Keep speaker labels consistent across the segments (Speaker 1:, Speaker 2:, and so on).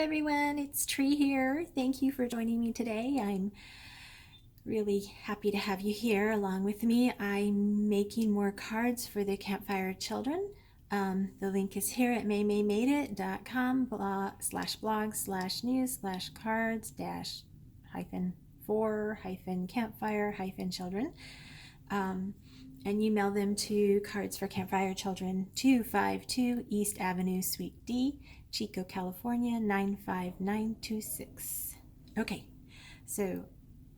Speaker 1: everyone, it's Tree here. Thank you for joining me today. I'm really happy to have you here along with me. I'm making more cards for the Campfire children. The link is here at maymaymadeit.com /blog/news/cards -for-campfire-children. And you mail them to Cards for Campfire Children, 252 East Avenue, Suite D, Chico, California, 95926. Okay, so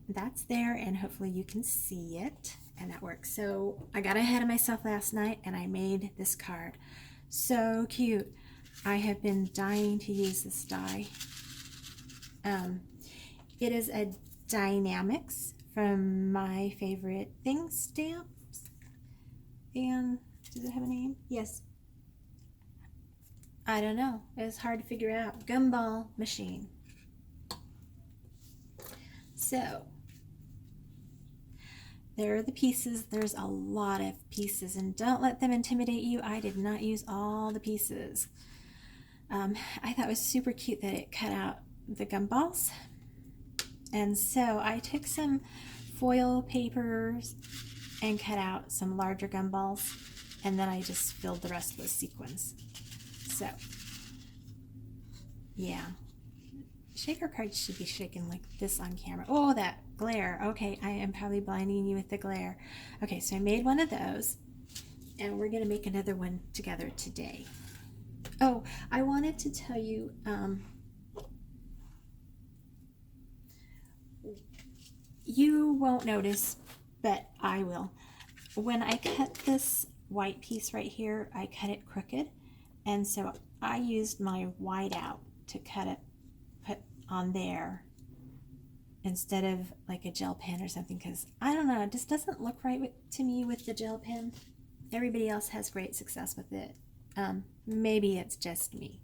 Speaker 1: that's there, and hopefully you can see it, and that works. So I got ahead of myself last night, and I made this card. So cute. I have been dying to use this die. It is a Die-namics from my favorite things stamp. And does it have a name? Yes. I don't know. It's hard to figure out. Gumball machine. So there are the pieces. There's a lot of pieces, and don't let them intimidate you. I did not use all the pieces. I thought it was super cute that it cut out the gumballs. And so I took some foil papers and cut out some larger gumballs, and then I just filled the rest with sequins. So, yeah. Shaker cards should be shaken like this on camera. Oh, that glare. Okay, I am probably blinding you with the glare. Okay, so I made one of those, and we're going to make another one together today. Oh, I wanted to tell you, you won't notice, but I will. When I cut this white piece right here, I cut it crooked, and so I used my whiteout to cut it, put on there instead of like a gel pen or something, because I don't know, it just doesn't look right to me with the gel pen. Everybody else has great success with it. Maybe it's just me.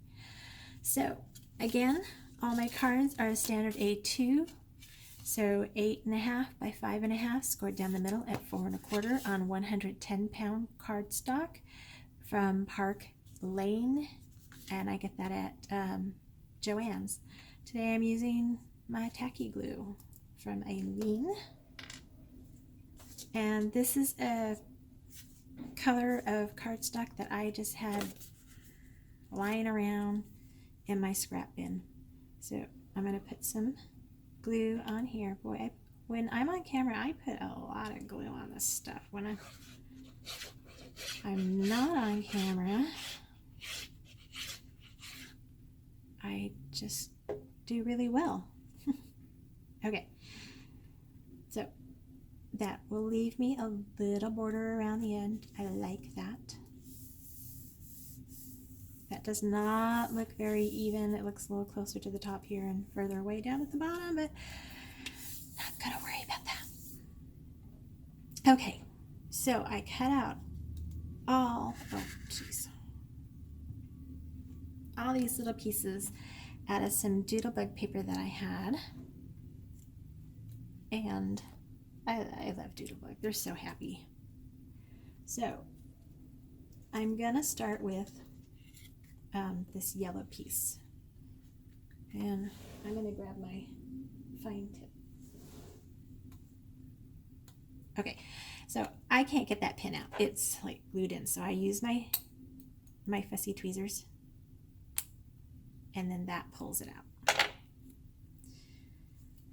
Speaker 1: So again, all my cards are standard A2. So 8.5 by 5.5, scored down the middle at 4 1/4 on 110-pound cardstock from Park Lane, and I get that at Joann's. Today I'm using my Tacky glue from Aleen, and this is a color of cardstock that I just had lying around in my scrap bin. So I'm going to put some glue on here. Boy, when I'm on camera, I put a lot of glue on this stuff. When I'm not on camera, I just do really well. Okay, so that will leave me a little border around the end. I like that. That does not look very even. It looks a little closer to the top here and further away down at the bottom, but not gonna worry about that. Okay, so I cut out all these little pieces out of some Doodlebug paper that I had, and I love Doodlebug. They're so happy. So I'm gonna start with this yellow piece, and I'm going to grab my fine tip. Okay, so I can't get that pin out. It's like glued in, so I use my fussy tweezers, and then that pulls it out.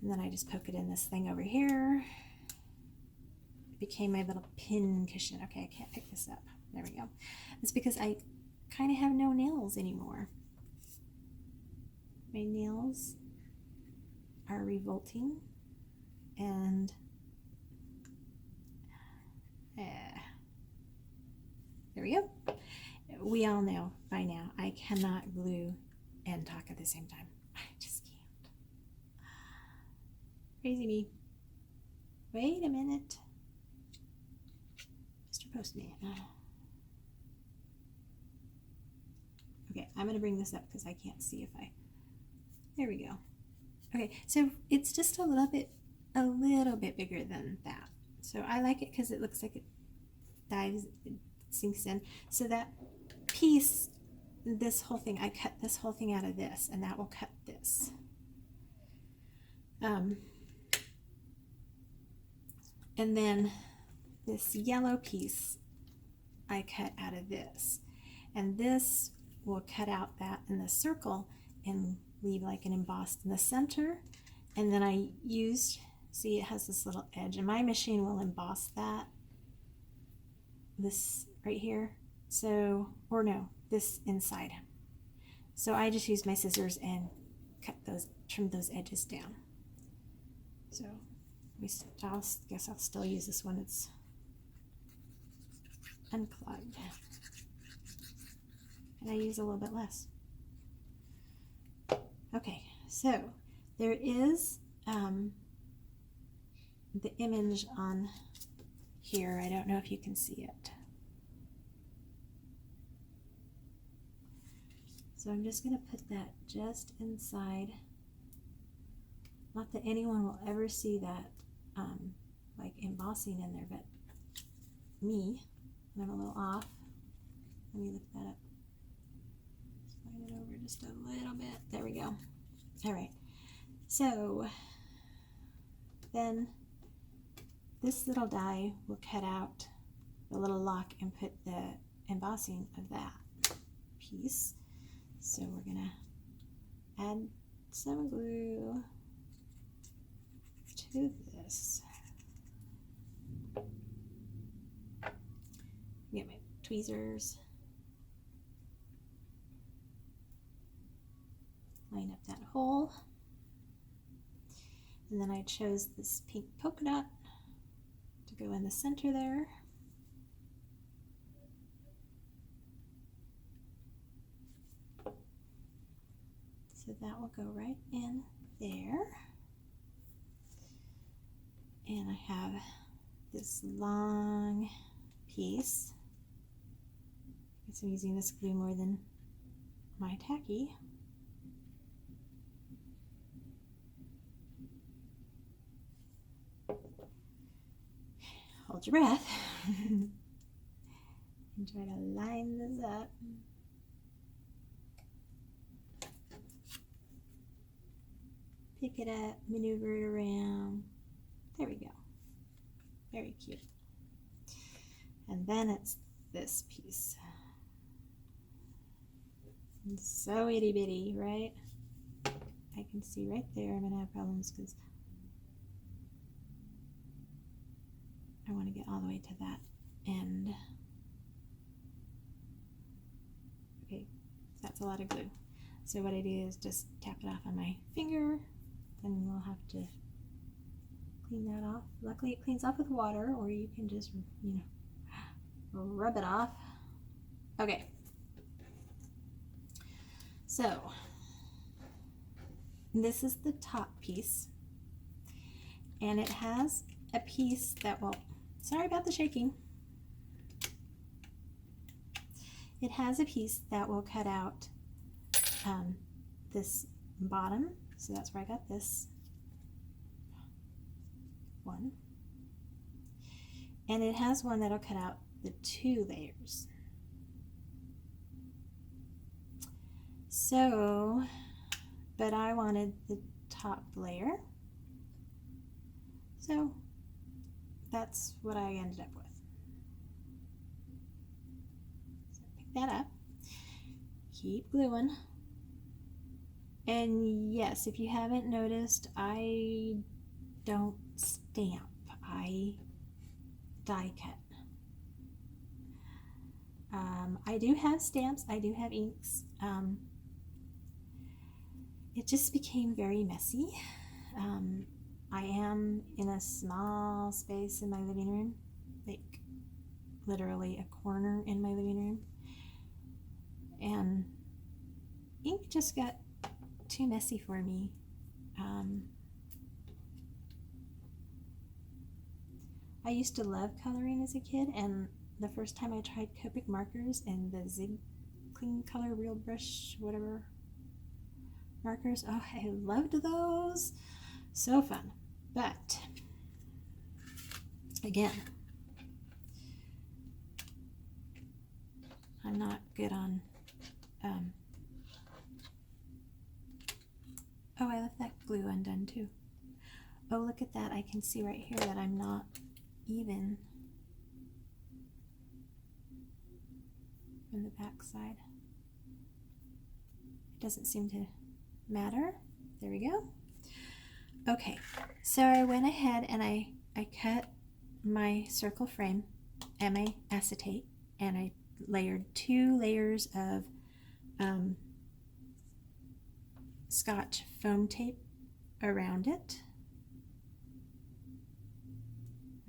Speaker 1: And then I just poke it in this thing over here. It became my little pin cushion. Okay, I can't pick this up. There we go. It's because I kind of have no nails anymore. My nails are revolting, and there we go. We all know by now I cannot glue and talk at the same time. I just can't. Crazy me. Wait a minute, Mr. Postman. Okay, I'm going to bring this up because I can't see if there we go. Okay, so it's just a little bit bigger than that. So I like it because it looks like it sinks in. So that piece this whole thing, I cut this whole thing out of this, and that will cut this. And then this yellow piece I cut out of this, and this will cut out that in the circle and leave like an embossed in the center. And then I used, see, it has this little edge, and my machine will emboss that, this right here. So, or no, this inside. So I just used my scissors and cut those, trim those edges down. So I guess I'll still use this one. It's unclogged, and I use a little bit less. Okay, so there is the image on here. I don't know if you can see it. So I'm just going to put that just inside. Not that anyone will ever see that like embossing in there, but me, and I'm a little off. Let me lift that up. Slide it over just a little bit. There we go. All right. So then this little die will cut out the little lock and put the embossing of that piece. So we're gonna add some glue to this. Get my tweezers. Line up that hole. And then I chose this pink polka dot to go in the center there. So that will go right in there. And I have this long piece. I guess I'm using this glue more than my tacky. Hold your breath. And try to line this up. Pick it up, maneuver it around. There we go. Very cute. And then it's this piece. And so itty bitty, right? I can see right there I'm gonna have problems because I want to get all the way to that end. Okay, that's a lot of glue. So what I do is just tap it off on my finger, and we'll have to clean that off. Luckily it cleans off with water, or you can just, you know, rub it off. Okay. So this is the top piece, and it has a piece that will, sorry about the shaking. It has a piece that will cut out this bottom, so that's where I got this one. And it has one that'll cut out the 2 layers. So, but I wanted the top layer, so that's what I ended up with. So pick that up, keep gluing, and yes, if you haven't noticed, I don't stamp, I die cut. I do have stamps, I do have inks. It just became very messy. I am in a small space in my living room, like literally a corner in my living room, and ink just got too messy for me. I used to love coloring as a kid, and the first time I tried Copic markers and the Zig Clean Color Real Brush, whatever markers, oh, I loved those. So fun. But again, I'm not good on Oh, I left that glue undone too. Oh, look at that. I can see right here that I'm not even on the back side. It doesn't seem to matter. There we go. Okay, so I went ahead and I cut my circle frame and my acetate, and I layered 2 layers of Scotch foam tape around it.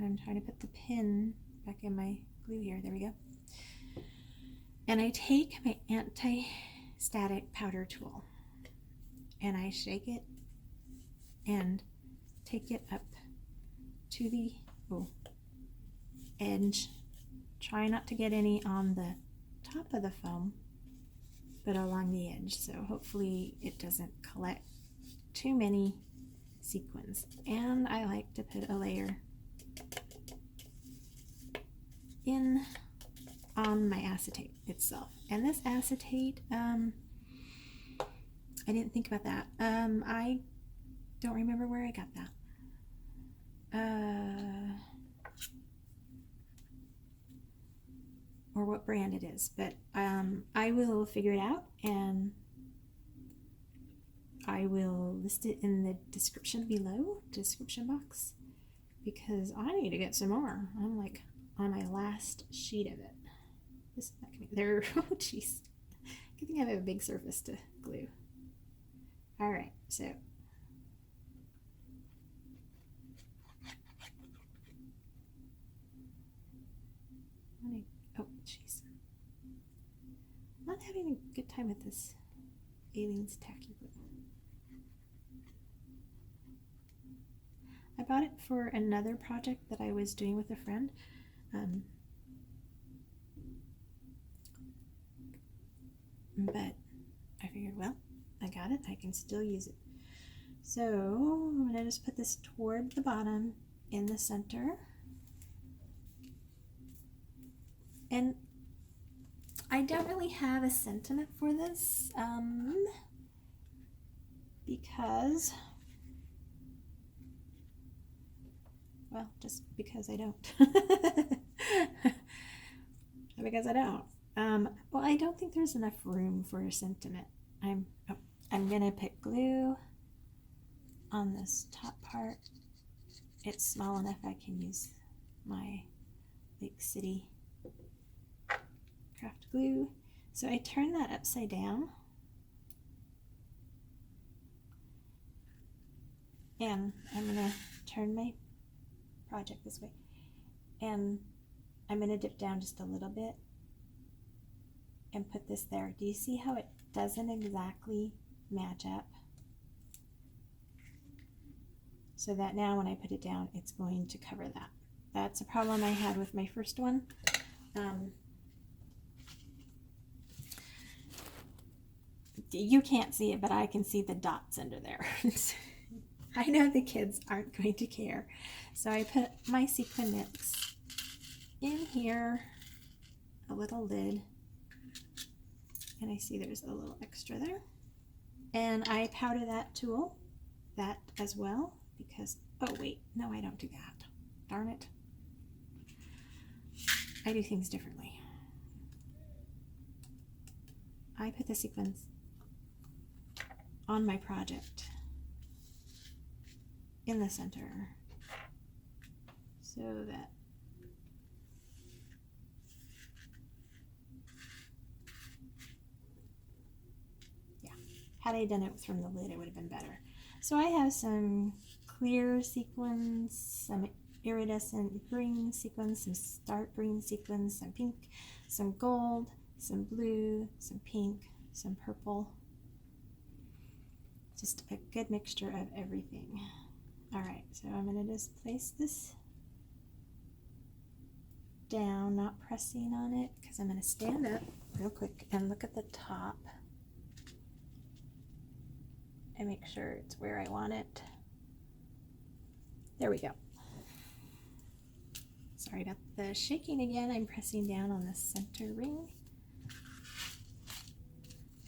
Speaker 1: I'm trying to put the pin back in my glue here. There we go. And I take my anti-static powder tool and I shake it and take it up to the edge. Try not to get any on the top of the foam, but along the edge, so hopefully it doesn't collect too many sequins. And I like to put a layer in on my acetate itself. And this acetate, I didn't think about that. I don't remember where I got that. Or what brand it is, but I will figure it out and I will list it in the description below, description box, because I need to get some more. I'm like on my last sheet of it. This is not coming there. Oh jeez. Good thing I have a big surface to glue. All right, so oh jeez, I'm not having a good time with this Aleen's tacky glue. I bought it for another project that I was doing with a friend. But I figured, well, I got it, I can still use it. So I'm gonna just put this toward the bottom in the center. And I don't really have a sentiment for this, because, well, just because I don't. Because I don't. Well, I don't think there's enough room for a sentiment. I'm gonna put glue on this top part. It's small enough I can use my Lake City craft glue. So I turn that upside down and I'm gonna turn my project this way and I'm gonna dip down just a little bit and put this there. Do you see how it doesn't exactly match up? So that now when I put it down, it's going to cover that. That's a problem I had with my first one. You can't see it, but I can see the dots under there. I know the kids aren't going to care. So I put my sequin mix in here, a little lid, and I see there's a little extra there. And I powder that tool, that as well, because, oh wait, no, I don't do that. Darn it. I do things differently. I put the sequins on my project in the center so that had I done it from the lid, it would have been better. So I have some clear sequins, some iridescent green sequins, some stark green sequins, some pink, some gold, some blue, some pink, some purple. Just a good mixture of everything. All right, so I'm gonna just place this down, not pressing on it, because I'm gonna stand up real quick and look at the top and make sure it's where I want it. There we go. Sorry about the shaking again. I'm pressing down on the center ring.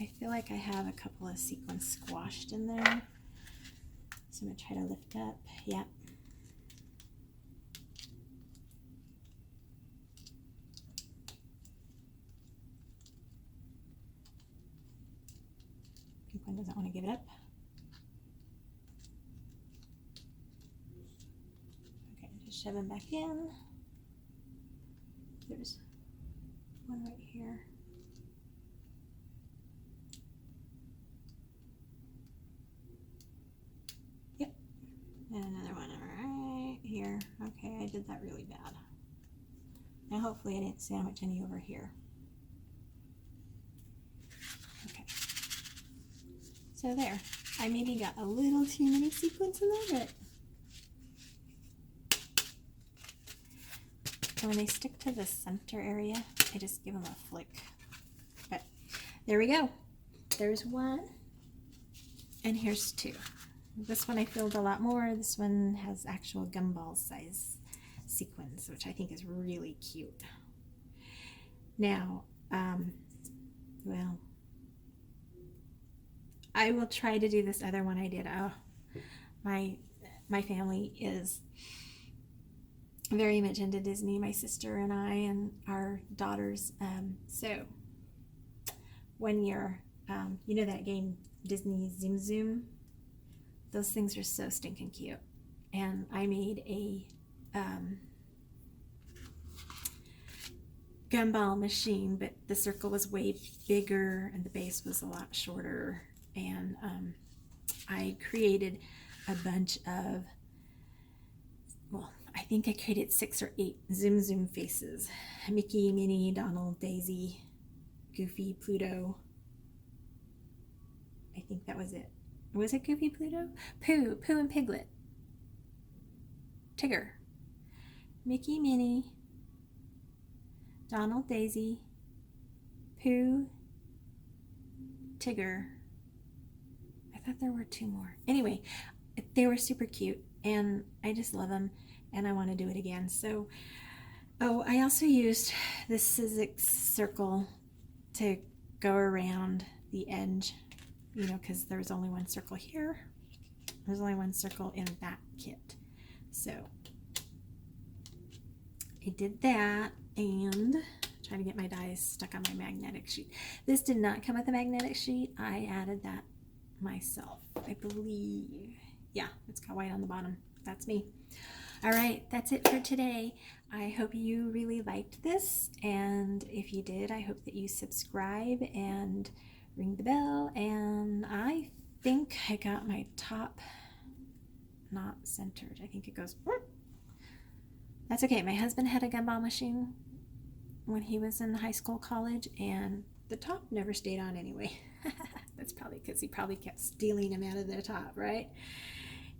Speaker 1: I feel like I have a couple of sequins squashed in there. So I'm going to try to lift up. Yep. Pink one doesn't want to give it up. Okay, just shove them back in. There's one right here. Yep. And another one right here. Okay, I did that really bad. Now hopefully I didn't sandwich any over here. Okay. So there. I maybe got a little too many sequins in there, but when they stick to the center area, I just give them a flick. But there we go. There's one, and here's two. This one I filled a lot more. This one has actual gumball size sequins, which I think is really cute. Now, well, I will try to do this other one I did. Oh, my family is very much into Disney, my sister and I and our daughters. So when you're, you know that game Disney Zoom Zoom? Those things are so stinking cute. And I made a gumball machine, but the circle was way bigger and the base was a lot shorter. And I created a bunch of, well, I think I created 6 or 8 Zoom Zoom faces. Mickey, Minnie, Donald, Daisy, Goofy, Pluto. I think that was it. Was it Goofy, Pluto? Pooh and Piglet. Tigger. Mickey, Minnie, Donald, Daisy, Pooh, Tigger. I thought there were 2 more. Anyway, they were super cute and I just love them and I want to do it again. So, oh, I also used this Sizzix circle to go around the edge, you know, because there's only one circle here. There's only one circle in that kit. So I did that and trying to get my dies stuck on my magnetic sheet. This did not come with a magnetic sheet. I added that myself, I believe. Yeah, it's got white on the bottom. That's me. All right, that's it for today. I hope you really liked this, and if you did, I hope that you subscribe and ring the bell. And I think I got my top not centered. I think it goes. That's okay. My husband had a gumball machine when he was in high school, college, and the top never stayed on anyway. That's probably because he probably kept stealing them out of the top, right?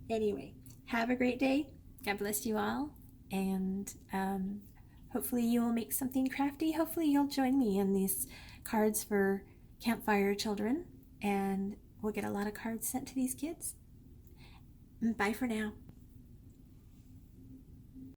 Speaker 1: Anyway, have a great day. God bless you all, and hopefully you will make something crafty. Hopefully you'll join me in these cards for Campfire children, and we'll get a lot of cards sent to these kids. Bye for now.